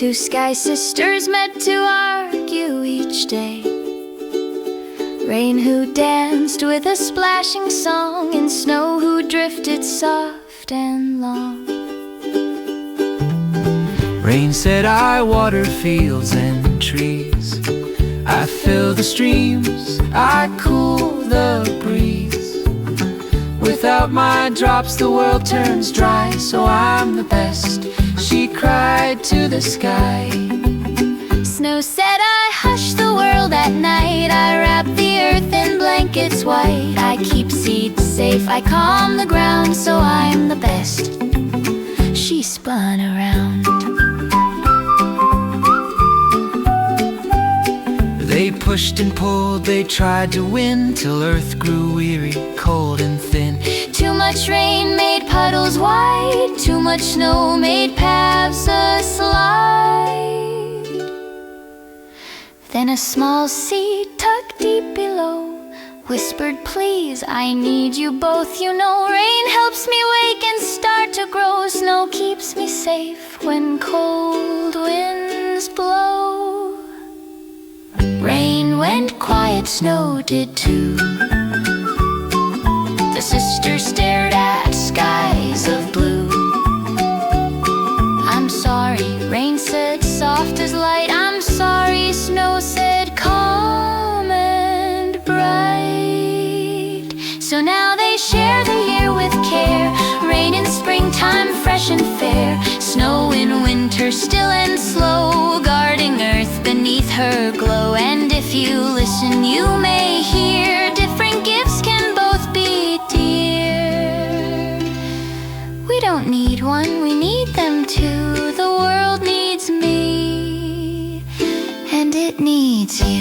Two sky sisters met to argue each day. Rain who danced with a splashing song, and snow who drifted soft and long. Rain said, I water fields and trees, I fill the streams, I cool the breeze. Without my drops the world turns dry, so I'm the best, she cried to the sky. Snow said, I hush the world at night, I wrap the earth in blankets white. I keep seeds safe, I calm the ground, so I'm the best, she spun around. They pushed and pulled, they tried to win, till earth grew weary, cold and thin. Too much rain made puddles wide, too much snow made paths a slide. Then a small seed tucked deep below whispered, please, I need you both. You know, rain helps me wake and start to grow. Snow keeps me safe when cold winds blow. Rain went quiet, snow did too. The sisters stared at skies of blue. I'm sorry, rain said, soft as light. I'm sorry, snow said, calm and bright. So now they share the year with care. Rain in springtime, fresh and fair. Snow in winter, still and slow, guarding earth beneath her glow. And if you listen, you may hear different gifts can both be dear. We don't need one, we need them too. The world needs me, and it needs you.